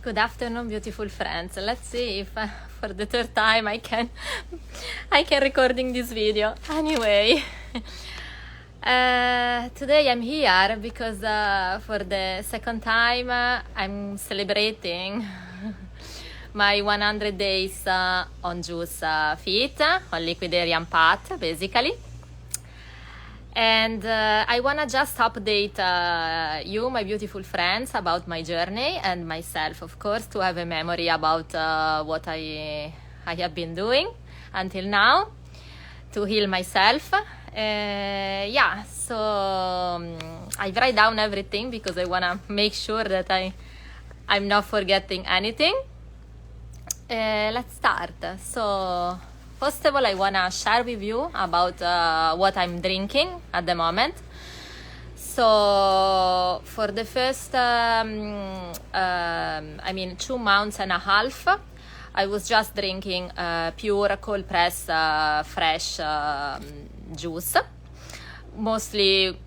Good afternoon, beautiful friends. Let's see if for the third time I can recording this video. Anyway, today I'm here because for the second time I'm celebrating my 100 days on juice feet, on liquidarian path, basically. And I want to just update you, my beautiful friends, about my journey and myself, of course, to have a memory about what I have been doing until now to heal myself. So I write down everything because I want to make sure that I'm not forgetting anything. Let's start. So first of all, I want to share with you about what I'm drinking at the moment. So for the first 2 months and a half, I was just drinking pure cold press fresh juice, mostly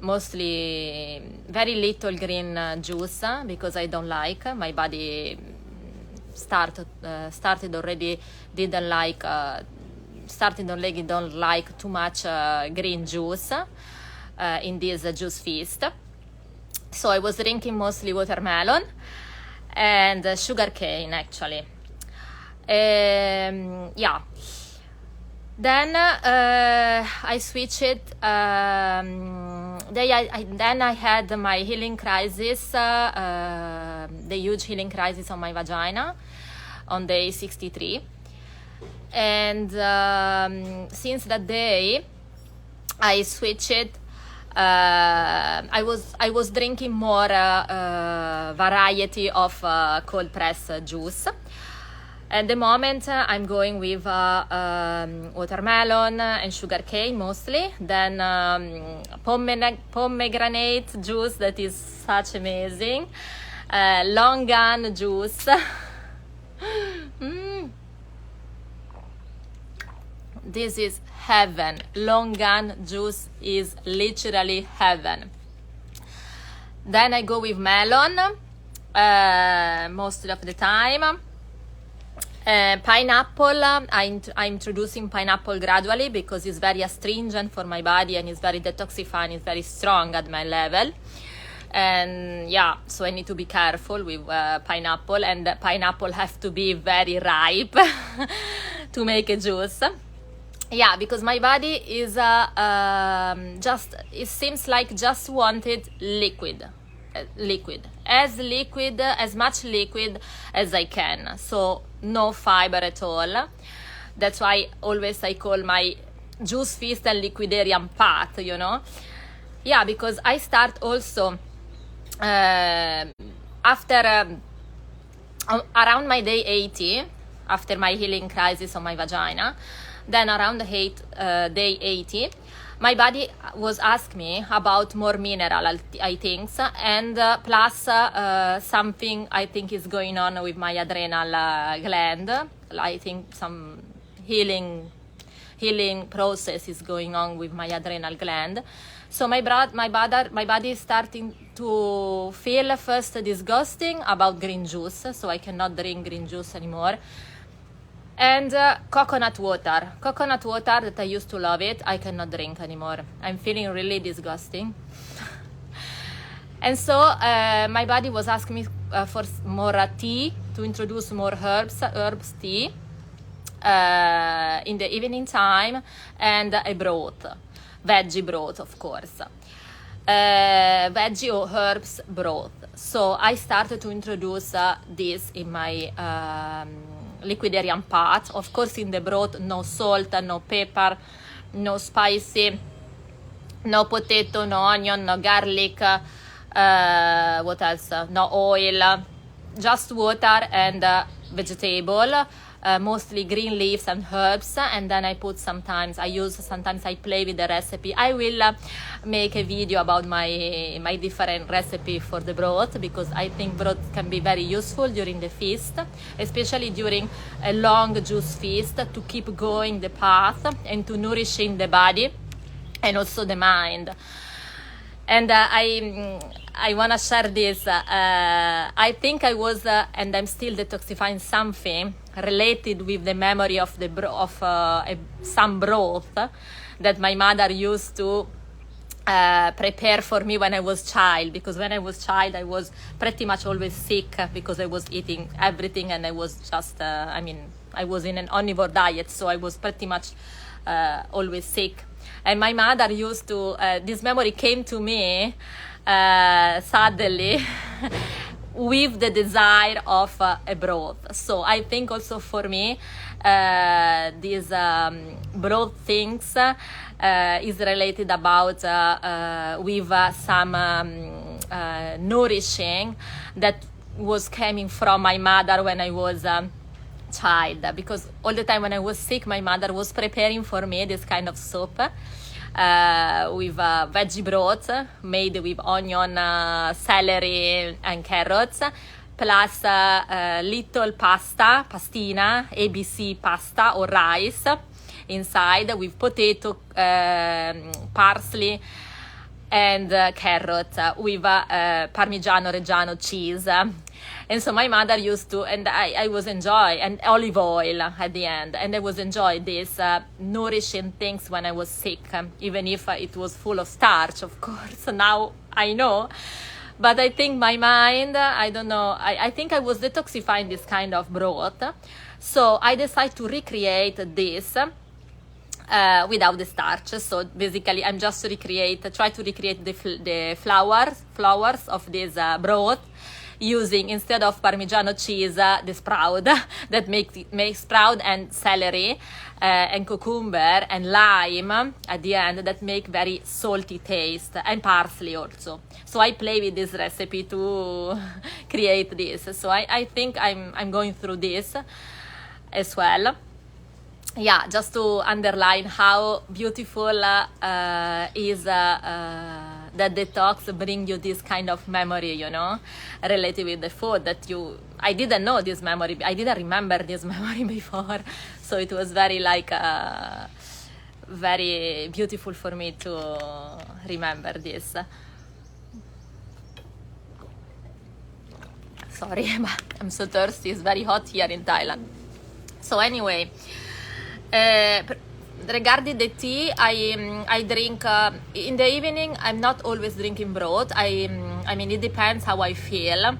very little green juice because I don't like. My body started already don't like too much green juice in this juice feast. So I was drinking mostly watermelon and sugar cane, actually. Then I switched it. Then I had my healing crisis, the huge healing crisis on my vagina on day 63. And since that day, I switched it. I was drinking more variety of cold press juice. At the moment, I'm going with watermelon and sugarcane mostly. Then pomegranate juice that is such amazing. Longan juice. This is heaven. Longan juice is literally heaven. Then I go with melon most of the time. Pineapple, I'm introducing pineapple gradually because it's very astringent for my body and it's very detoxifying, it's very strong at my level. And so I need to be careful with pineapple, and pineapple have to be very ripe to make a juice. Because my body is it seems like just wanted as much liquid as I can, so no fiber at all. That's why always I call my juice feast and liquidarian path, because I start also after around my day 80, after my healing crisis on my vagina. Then around day 80, my body was asking me about more mineral, I think, and plus something I think is going on with my adrenal gland. I think some healing process is going on with my adrenal gland. So my body is starting to feel first disgusting about green juice, so I cannot drink green juice anymore. And coconut water that I used to love it, I cannot drink anymore. I'm feeling really disgusting. And so my body was asking me for more tea, to introduce more herbs tea in the evening time, and a broth, veggie broth, of course. Veggie or herbs broth. So I started to introduce this in my liquidarian path. Of course, in the broth, no salt, no pepper, no spicy, no potato, no onion, no garlic, what else? No oil, just water and vegetable, mostly green leaves and herbs. And then I put sometimes I play with the recipe. I will make a video about my different recipe for the broth, because I think broth can be very useful during the feast, especially during a long juice feast, to keep going the path and to nourishing the body and also the mind. And I want to share this. I think I was, and I'm still detoxifying something related with the memory of some broth that my mother used to prepare for me when I was child, because when I was child I was pretty much always sick because I was eating everything, and I was just I was in an omnivore diet, so I was pretty much always sick. And my mother used to this memory came to me suddenly with the desire of a broth. So I think also for me these broth things is related about with some nourishing that was coming from my mother when I was child, because all the time when I was sick my mother was preparing for me this kind of soup with veggie broth made with onion, celery and carrots, plus little pastina, ABC pasta or rice inside with potato, parsley and carrot with Parmigiano Reggiano cheese. And so my mother used to, and I was enjoy, and olive oil at the end, and I was enjoy these nourishing things when I was sick, even if it was full of starch, of course. Now I know, but I think my mind, I don't know, I think I was detoxifying this kind of broth, so I decided to recreate this without the starch. So basically I'm just try to recreate the flours of this broth, using, instead of Parmigiano cheese, the sprout that makes sprout and celery and cucumber and lime at the end that make very salty taste, and parsley also. So I play with this recipe to create this. So I think I'm going through this as well. Yeah, just to underline how beautiful is that detox bring you this kind of memory, you know, related with the food that I didn't know this memory, I didn't remember this memory before, so it was very very beautiful for me to remember this. Sorry, but I'm so thirsty, it's very hot here in Thailand. So anyway, regarding the tea, I drink in the evening. I'm not always drinking broth. I mean it depends how I feel.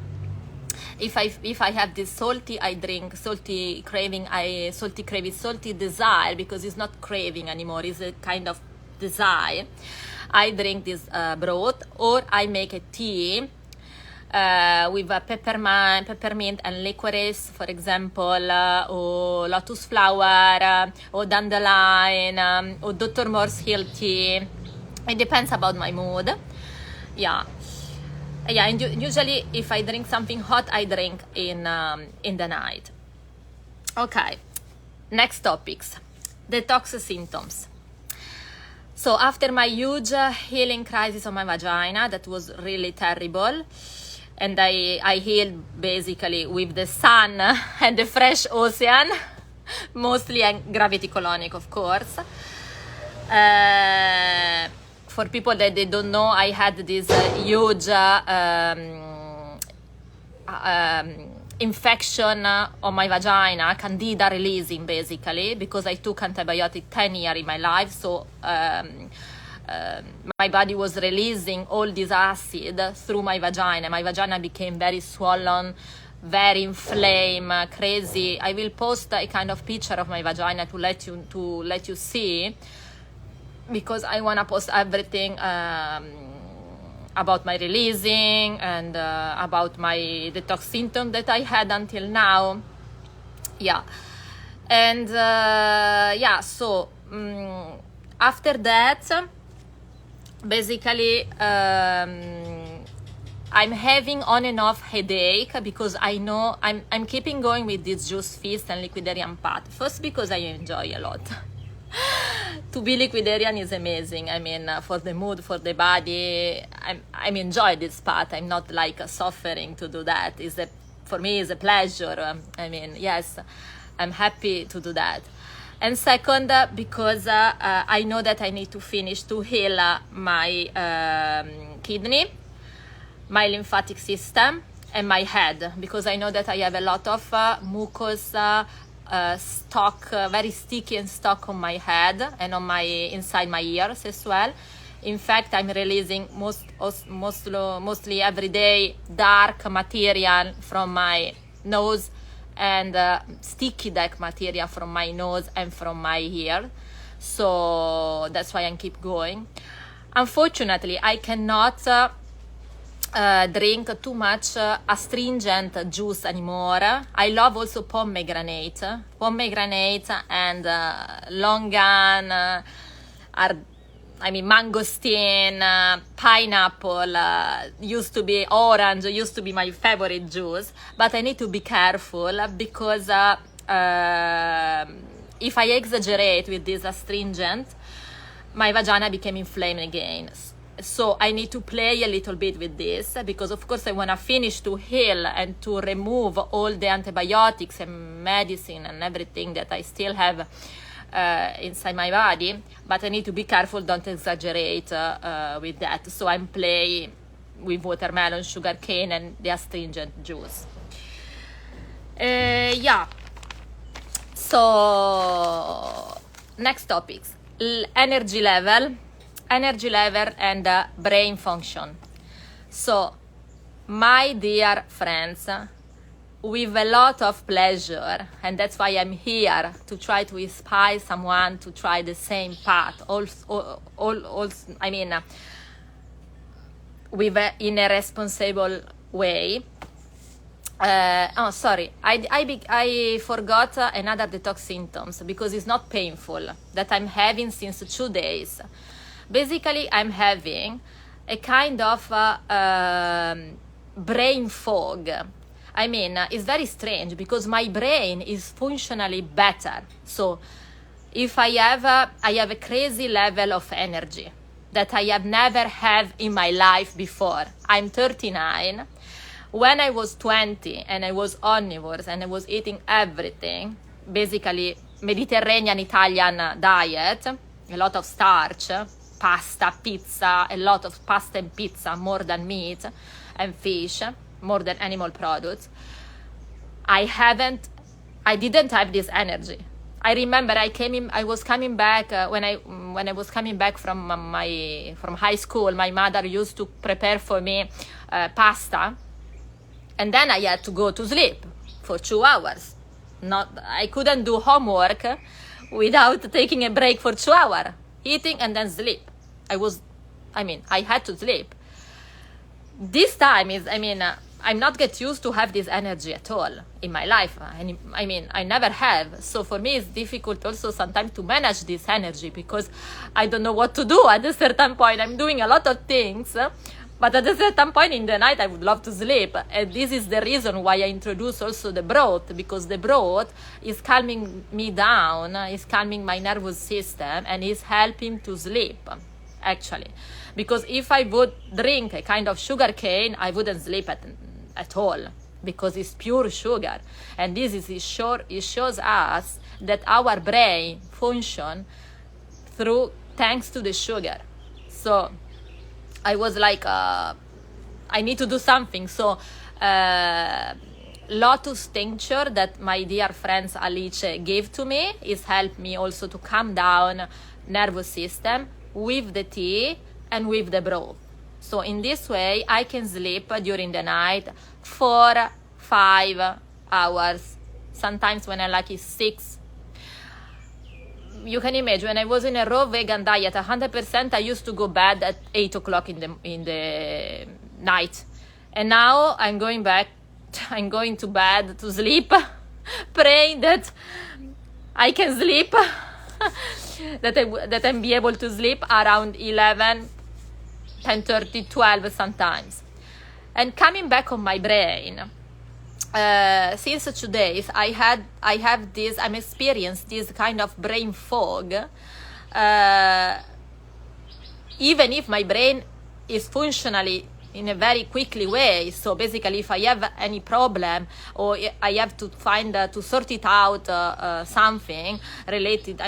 If I have this salty, I drink salty craving. Salty desire, because it's not craving anymore. It's a kind of desire. I drink this broth, or I make a tea with peppermint and licorice, for example, or lotus flower, or dandelion, or Dr. Moore's Hill tea. It depends about my mood. Yeah, and usually if I drink something hot, I drink in the night. Okay, next topics, detox symptoms. So after my huge healing crisis on my vagina, that was really terrible, and I healed basically with the sun and the fresh ocean, mostly, and gravity colonic, of course. For people that they don't know, I had this huge infection on my vagina, candida releasing basically, because I took antibiotic 10 years in my life. So my body was releasing all this acid through my vagina. My vagina became very swollen, very inflamed, crazy. I will post a kind of picture of my vagina to let you see, because I want to post everything about my releasing and about my detox symptoms that I had until now. Yeah, and so after that, basically I'm having on and off headache, because I know I'm keeping going with this juice feast and liquidarian path. First, because I enjoy a lot. To be liquidarian is amazing. I mean, for the mood, for the body, I'm enjoy this path. I'm not suffering to do that. For me, it's a pleasure. I mean, yes, I'm happy to do that. And second, because I know that I need to finish to heal my kidney, my lymphatic system, and my head, because I know that I have a lot of mucus stock, very sticky and stock on my head and on my inside my ears as well. In fact, I'm releasing mostly every day dark material from my nose and sticky dark material from my nose and from my ear. So that's why I keep going. Unfortunately, I cannot drink too much astringent juice anymore. I love also pomegranate and longan are, I mean, mangosteen, pineapple, used to be orange, used to be my favorite juice, but I need to be careful because if I exaggerate with this astringent, my vagina became inflamed again. So I need to play a little bit with this, because of course I want to finish to heal and to remove all the antibiotics and medicine and everything that I still have inside my body, but I need to be careful, don't exaggerate with that. So I'm playing with watermelon, sugarcane, and the astringent juice. Yeah. So next topics: energy level and brain function. So, my dear friends, with a lot of pleasure, and that's why I'm here, to try to inspire someone to try the same path, I mean, in a responsible way. Oh, sorry, I forgot another detox symptoms, because it's not painful, that I'm having since 2 days. Basically, I'm having a kind of brain fog. I mean, it's very strange, because my brain is functionally better. So if I have a crazy level of energy that I have never had in my life before. I'm 39. When I was 20 and I was omnivore and I was eating everything, basically Mediterranean Italian diet, a lot of starch, pasta, pizza, a lot of pasta and pizza, more than meat and fish, more than animal products. I didn't have this energy. I remember I was coming back when I was coming back from high school. My mother used to prepare for me pasta, and then I had to go to sleep for 2 hours. I couldn't do homework without taking a break for 2 hours, eating and then sleep. I had to sleep. This time I'm not get used to have this energy at all in my life. I never have. So for me, it's difficult also sometimes to manage this energy, because I don't know what to do at a certain point. I'm doing a lot of things, but at a certain point in the night, I would love to sleep. And this is the reason why I introduce also the broth, because the broth is calming me down, is calming my nervous system, and is helping to sleep, actually. Because if I would drink a kind of sugar cane, I wouldn't sleep at all, because it's pure sugar. And it shows us that our brain function thanks to the sugar. So I was like, I need to do something. So lotus tincture that my dear friends Alice gave to me is helped me also to calm down nervous system with the tea and with the broth. So in this way, I can sleep during the night 4-5 hours. Sometimes when I like it 6. You can imagine, when I was in a raw vegan diet, 100%, I used to go bed at 8 o'clock in the night. And now I'm going to bed to sleep, praying that I can sleep, that I'm be able to sleep around 11, 10:30, 12 sometimes. And coming back on my brain, since 2 days, I'm experienced this kind of brain fog. Even if my brain is functionally in a very quickly way, so basically if I have any problem or I have to to sort it out, something related,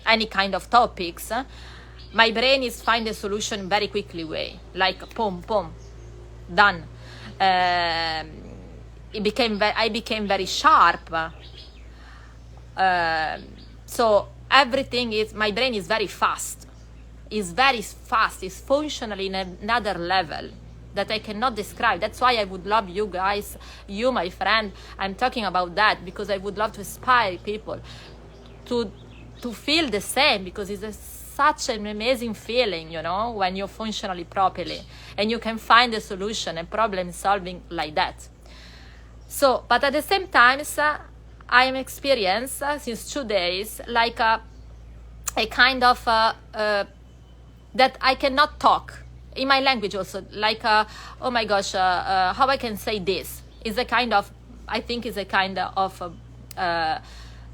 any kind of topics, my brain is find a solution very quickly way, like boom, boom, done. I became very sharp. So everything is, my brain is very fast. Is very fast. Is functionally in another level that I cannot describe. That's why I would love you guys, you, my friend. I'm talking about that because I would love to inspire people to feel the same, because it's such an amazing feeling, you know, when you're functionally properly and you can find a solution and problem solving like that. So, but at the same time, I am experienced since 2 days like a kind of that I cannot talk in my language also, like oh my gosh, how I can say this is a kind of, I think is a kind of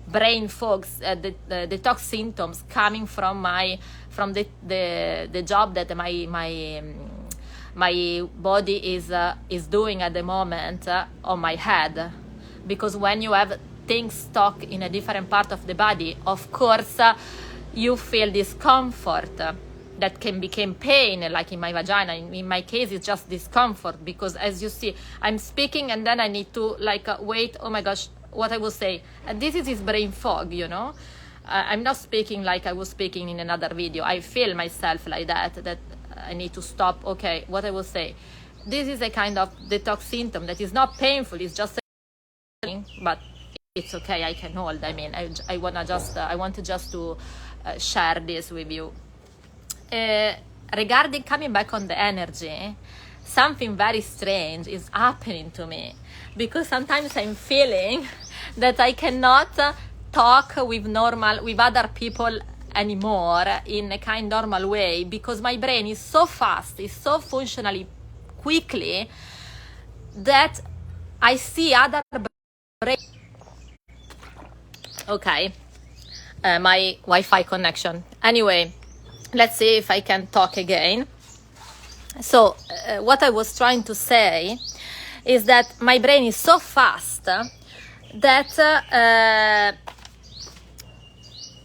brain fog, the detox symptoms coming from the job that my body is doing at the moment on my head. Because when you have things stuck in a different part of the body, of course you feel discomfort that can become pain, like in my vagina. In my case, it's just discomfort, because as you see, I'm speaking and then I need to like wait, oh my gosh, what I will say. And this is brain fog, you know. I'm not speaking like I was speaking in another video. I feel myself like that I need to stop, okay, what I will say. This is a kind of detox symptom that is not painful, it's just a thing, but it's okay, I can hold. I mean, I want to just share this with you. Regarding coming back on the energy, something very strange is happening to me, because sometimes I'm feeling that I cannot talk with other people anymore in a kind of normal way, because my brain is so fast, is so functionally quickly, that I see other brain. Okay, my Wi-Fi connection. Anyway, let's see if I can talk again. So what I was trying to say is that my brain is so fast that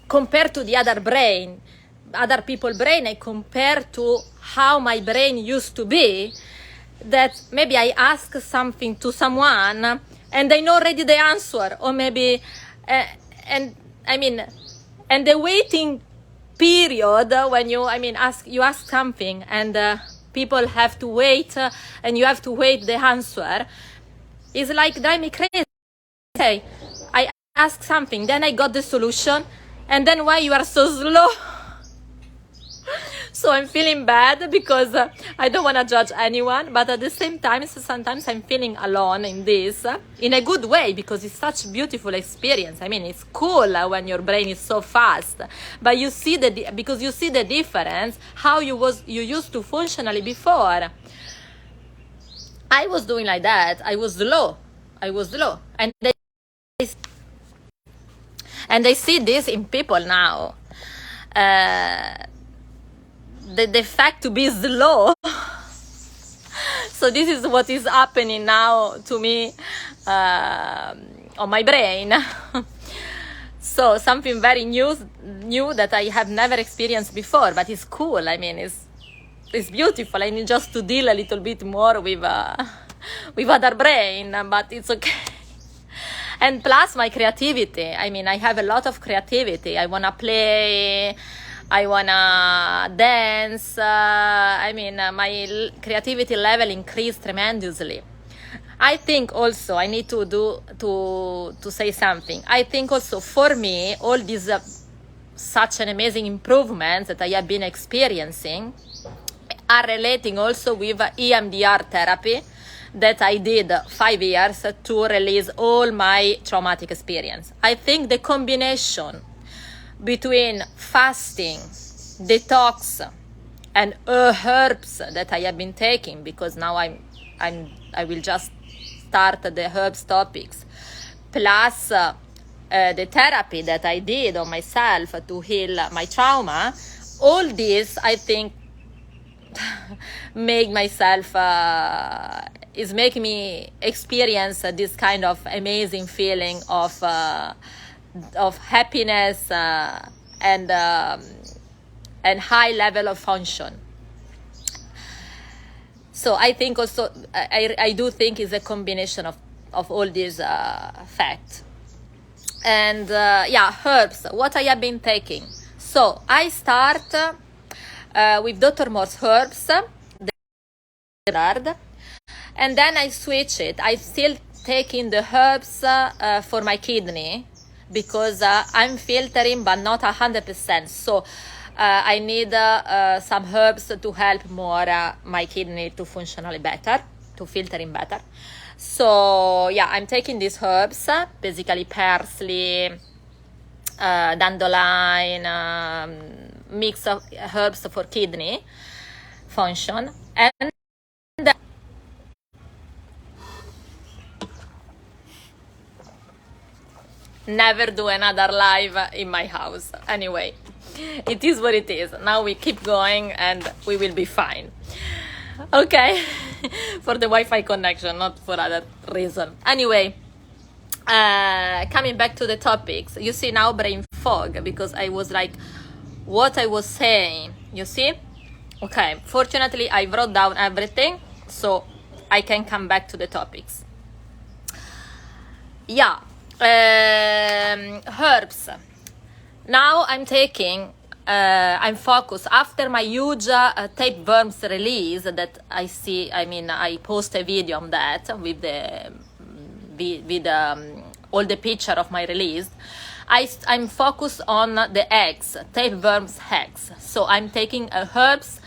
compared to the other people's brain, I compare to how my brain used to be, that maybe I ask something to someone and they know already the answer, or maybe, and the waiting period when you ask something and people have to wait and you have to wait the answer is like drive me crazy. Okay, I ask something, then I got the solution, and then why you are so slow? So I'm feeling bad because I don't want to judge anyone, but at the same time, sometimes I'm feeling alone in this, in a good way, because it's such a beautiful experience. I mean, it's cool when your brain is so fast, but you see because you see the difference, how you used to functionally before. I was doing like that. I was slow, and I see this in people now. The fact to be slow. So this is what is happening now to me on my brain. So something very new that I have never experienced before, but it's cool. I mean, it's beautiful. I need just to deal a little bit more with other brain, but it's okay. And plus my creativity. I mean, I have a lot of creativity. I wanna play, I wanna dance. My creativity level increased tremendously. I think also I need to say something. I think also for me, all these such an amazing improvements that I have been experiencing are relating also with EMDR therapy that I did 5 years to release all my traumatic experience. I think the combination between fasting, detox, and herbs that I have been taking, because now I will just start the herbs topics, plus the therapy that I did on myself to heal my trauma, all this I think make myself is making me experience this kind of amazing feeling of happiness and and high level of function. So I think also, I do think it's a combination of all these facts. And yeah, herbs, what I have been taking. So I start with Dr. Moore's herbs, and then I switch it. I still taking the herbs for my kidney, because I'm filtering but not 100%. So I need some herbs to help more my kidney to functionally better, to filtering better. So yeah, I'm taking these herbs, basically parsley, dandelion, mix of herbs for kidney function. And never do another live in my house. Anyway, it is what it is. Now we keep going and we will be fine. Okay, for the Wi-Fi connection, not for other reason. Anyway, coming back to the topics, you see now brain fog, because I was like, what I was saying, you see? Okay, fortunately I wrote down everything, so I can come back to the topics. Yeah, herbs. Now I'm taking, I'm focused after my huge tapeworms release that I see. I mean, I post a video on that with all the picture of my release. I'm focused on the eggs, tapeworms eggs. So I'm taking herbs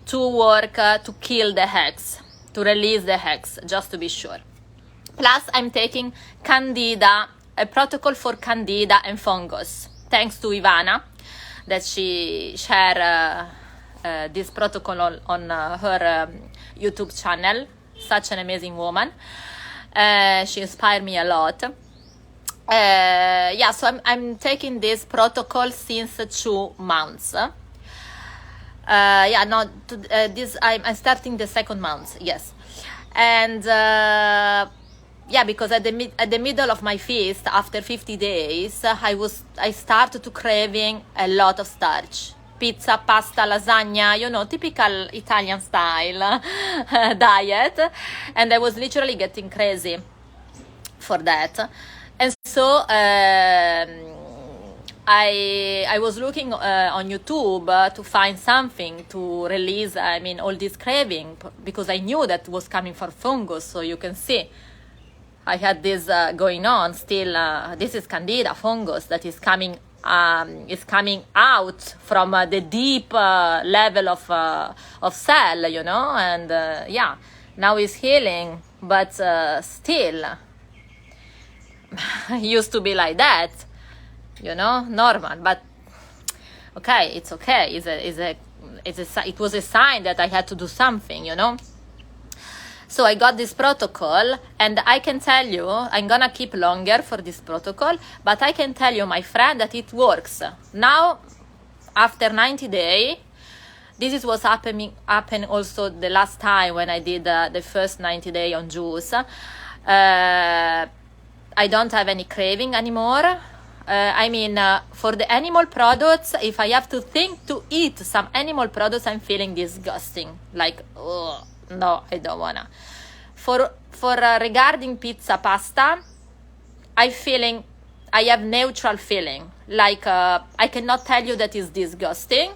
to work to kill the eggs, to release the eggs, just to be sure. Plus, I'm taking Candida, a protocol for Candida and fungus. Thanks to Ivana, that she shared this protocol on her YouTube channel. Such an amazing woman. She inspired me a lot. Yeah, so I'm taking this protocol since 2 months. Yeah, no, I'm starting the 2nd month, yes. And yeah, because at the middle of my feast, after 50 days, I started to craving a lot of starch. Pizza, pasta, lasagna, you know, typical Italian style diet. And I was literally getting crazy for that. And so I was looking on YouTube to find something to release, I mean, all this craving, because I knew that was coming from fungus. So you can see I had this going on still. This is Candida fungus that is coming out from the deep level of cell, you know, and yeah, now it's healing, but still used to be like that, you know, normal. But okay, it's okay. It was a sign that I had to do something, you know. So I got this protocol, and I can tell you, I'm gonna keep longer for this protocol, but I can tell you, my friend, that it works. Now, after 90 days, this is what's happened also the last time when I did the first 90 days on juice. I don't have any craving anymore. I mean, for the animal products, if I have to think to eat some animal products, I'm feeling disgusting. Like, oh, no, I don't wanna. For regarding pizza, pasta, I have neutral feeling. Like, I cannot tell you that it's disgusting,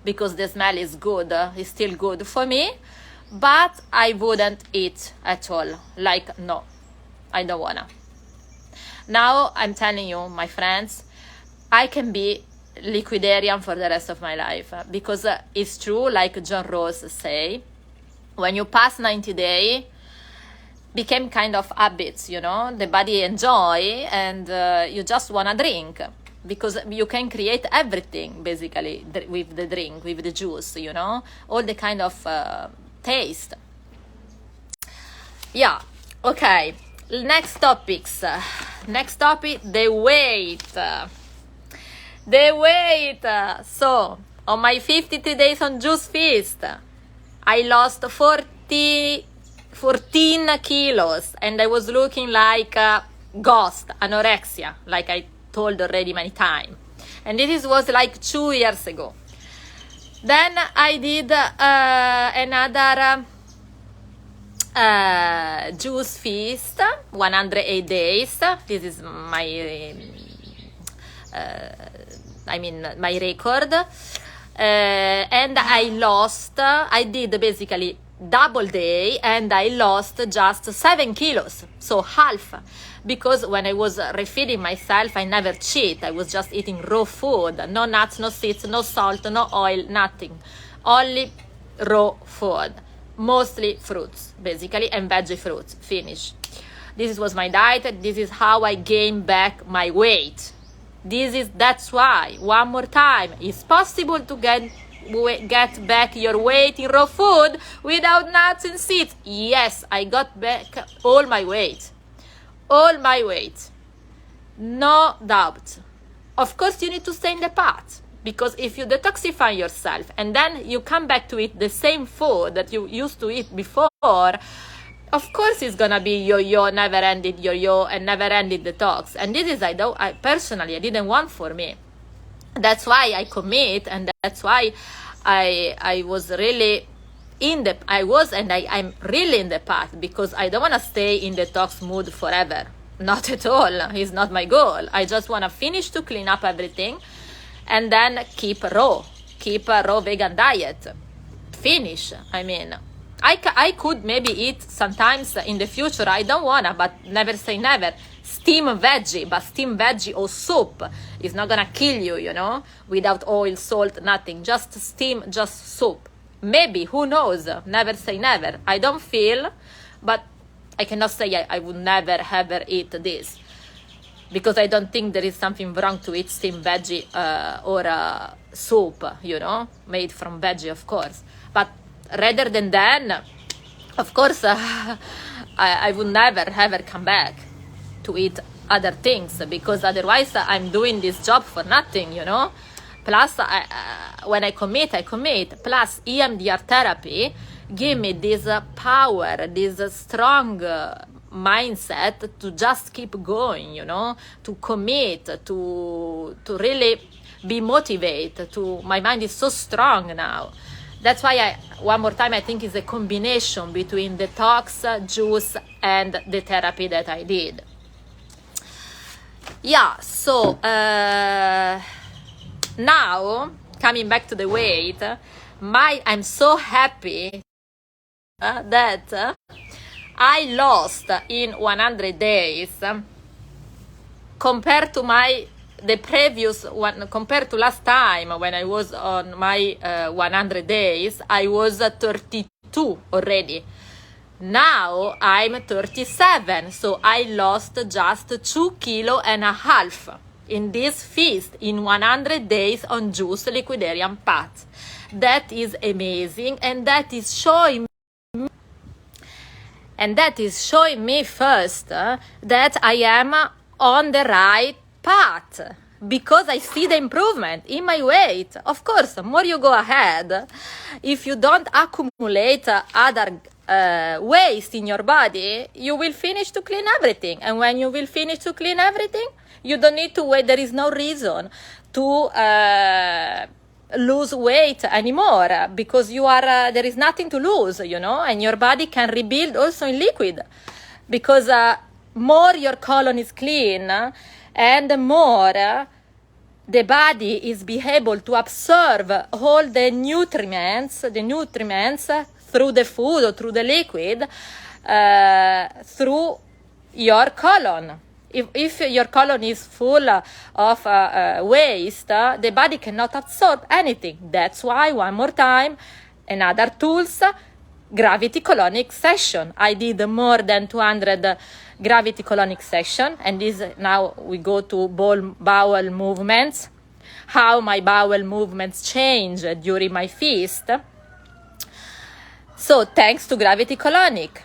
because the smell is good, it's still good for me, but I wouldn't eat at all. Like, no, I don't wanna. Now I'm telling you, my friends, I can be liquidarian for the rest of my life, because it's true, like John Rose say, when you pass 90 days, became kind of habits, you know, the body enjoy, and you just want to drink, because you can create everything basically with the drink, with the juice, you know, all the kind of taste. Yeah, okay. Next topic, the weight. The weight. So, on my 53 days on juice feast, I lost 14 kilos, and I was looking like a ghost, anorexia, like I told already many times. And this was like 2 years ago. Then I did another juice feast, 108 days. This is my, my record. And I did basically double day, and I lost just 7 kilos, so half. Because when I was refeeding myself, I never cheat. I was just eating raw food, no nuts, no seeds, no salt, no oil, nothing. Only raw food, mostly fruits, basically, and veggie fruits, finish. This was my diet. This is how I gained back my weight. That's why, one more time, it's possible to get back your weight in raw food without nuts and seeds. Yes, I got back all my weight. All my weight. No doubt. Of course, you need to stay in the path, because if you detoxify yourself and then you come back to eat the same food that you used to eat before, of course it's gonna be yo-yo, never-ended yo-yo and never-ended detox. And this is, I personally didn't want for me. That's why I commit, and that's why I was really I'm really in the path, because I don't want to stay in detox mood forever. Not at all. It's not my goal. I just want to finish to clean up everything and then keep a raw vegan diet. Finish. I could maybe eat sometimes in the future. I don't wanna, but never say never. Steam veggie or soup is not gonna kill you, without oil, salt, nothing. Just steam, just soup. Maybe, who knows? Never say never. I don't feel, but I cannot say I would never ever eat this, because I don't think there is something wrong to eat steamed veggie or soup, made from veggie, of course. But rather than that, of course, I would never ever come back to eat other things, because otherwise I'm doing this job for nothing, Plus, when I commit. Plus, EMDR therapy give me this power, this strong mindset to just keep going, to commit, to really be motivated. My mind is so strong now. That's why one more time, I think it's a combination between detox, juice, and the therapy that I did. Yeah, so now, coming back to the weight, I'm so happy that I lost in 100 days compared to the previous one, compared to last time when I was on my 100 days. I was 32 already. Now I'm 37, so I lost just 2.5 kilos in this feast in 100 days on juice liquidarian path. That is amazing, and that is showing me first that I am on the right path, because I see the improvement in my weight. Of course, the more you go ahead, if you don't accumulate other waste in your body, you will finish to clean everything. And when you will finish to clean everything, you don't need to wait. There is no reason to lose weight anymore, because there is nothing to lose, and your body can rebuild also in liquid, because more your colon is clean, and more the body is be able to absorb all the nutrients through the food or through the liquid, through your colon. If your colon is full of waste, the body cannot absorb anything. That's why, one more time, another tools, gravity colonic session. I did more than 200 gravity colonic session, and now we go to bowel movements, how my bowel movements change during my feast. So thanks to gravity colonic.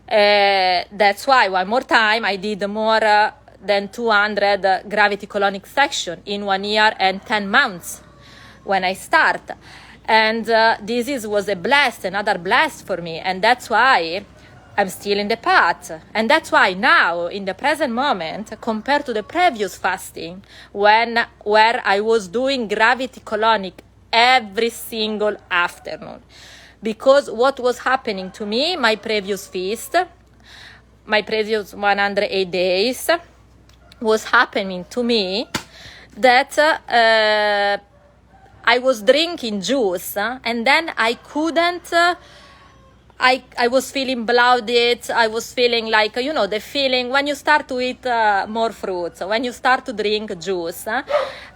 That's why, one more time, I did more than 200 gravity colonic session in 1 year and 10 months when I start. And this was another blast for me. And that's why I'm still in the path. And that's why now, in the present moment, compared to the previous fasting, where I was doing gravity colonic every single afternoon. Because what was happening to me, my previous feast, my previous 108 days, was happening to me that I was drinking juice and then I couldn't, I was feeling bloated. I was feeling like, you know, the feeling when you start to eat more fruits, when you start to drink juice,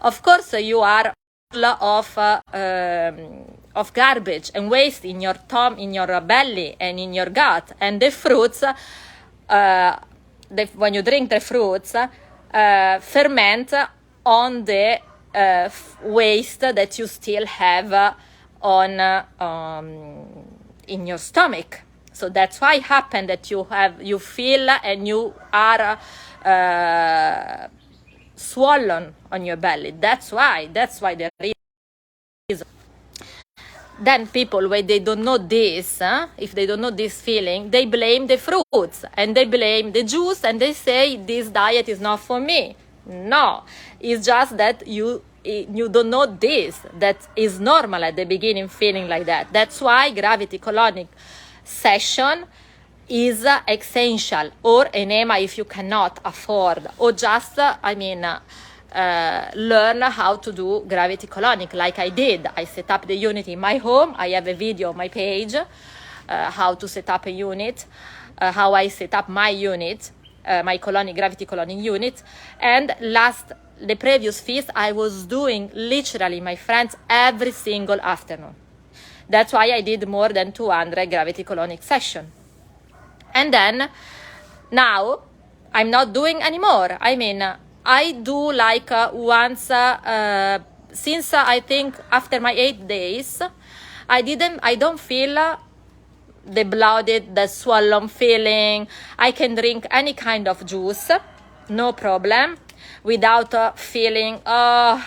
of course you are full of garbage and waste in your in your belly and in your gut. And the fruits, when you drink the fruits, ferment on the waste that you still have in your stomach. So that's why it happened that you feel and you are swollen on your belly. That's why the reason. Then people, when they don't know this, if they don't know this feeling, they blame the fruits and they blame the juice and they say this diet is not for me. No, it's just that you don't know this. That is normal at the beginning feeling like that. That's why gravity colonic session is essential, or enema if you cannot afford, or just learn how to do gravity colonic like I did. I set up the unit in my home. I have a video on my page how to set up a unit, how I set up my unit, my gravity colonic unit. And the previous feast I was doing literally, my friends, every single afternoon. That's why I did more than 200 gravity colonic session. And then now I'm not doing anymore. I mean, I do like once, since I think after my 8 days, I don't feel the bloated, the swollen feeling. I can drink any kind of juice, no problem, without feeling, oh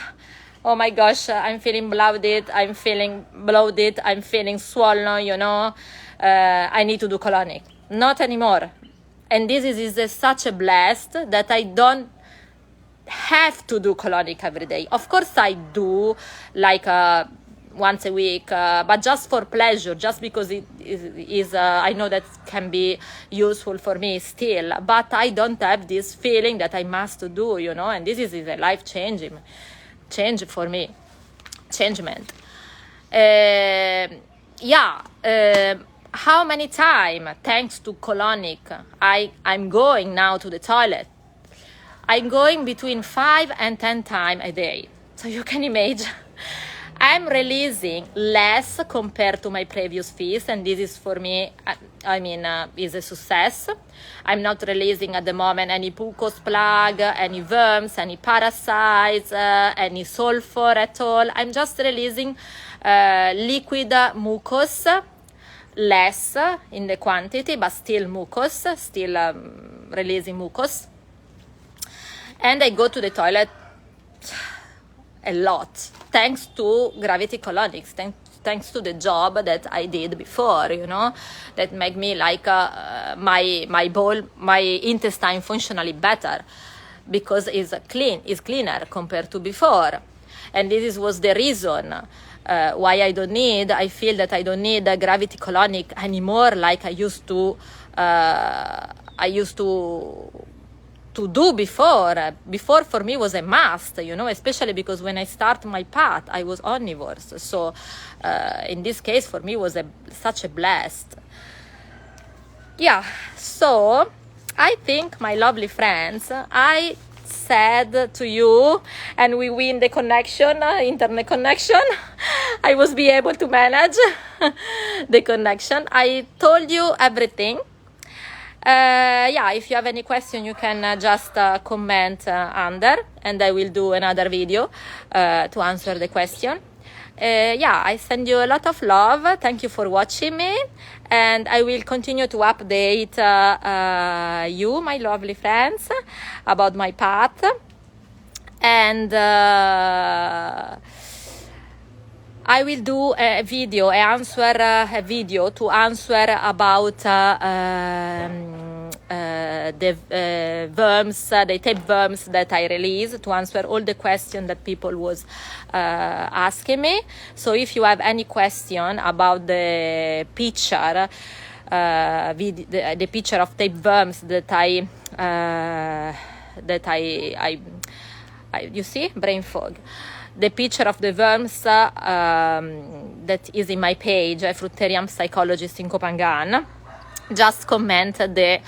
my gosh, I'm feeling bloated, I'm feeling bloated, I'm feeling swollen, you know, I need to do colonic. Not anymore. And this is such a blast that I don't have to do colonic every day. Of course I do, like once a week, but just for pleasure, just because it is I know that can be useful for me still, but I don't have this feeling that I must do, you know. And this is a life change for me, changement. How many times, thanks to colonic, I'm going now to the toilet? I'm going between 5 and 10 times a day. So you can imagine. I'm releasing less compared to my previous feast, and this is for me, is a success. I'm not releasing at the moment any mucus plug, any worms, any parasites, any sulfur at all. I'm just releasing liquid mucus, less in the quantity, but still mucus, still releasing mucus. And I go to the toilet a lot, thanks to gravity colonics, thanks to the job that I did before, you know, that make me like my intestine functionally better, because it's cleaner compared to before. And this was the reason why I feel that I don't need a gravity colonic anymore like I used to do before. Before for me was a must, you know, especially because when I start my path, I was omnivores. So in this case, for me was such a blast. Yeah, so I think, my lovely friends, I said to you, and we win the connection, internet connection. I was be able to manage the connection. I told you everything. If you have any question, you can just comment under, and I will do another video to answer the question. I send you a lot of love. Thank you for watching me, and I will continue to update you, my lovely friends, about my path. And I will do a video to answer about the verbs, the tape verbs that I release to answer all the questions that people was asking me. So if you have any question about the picture, the picture of tape verbs that I you see, brain fog. The picture of the verbs that is in my page, a fruitarian psychologist in Copenhagen. Just comment the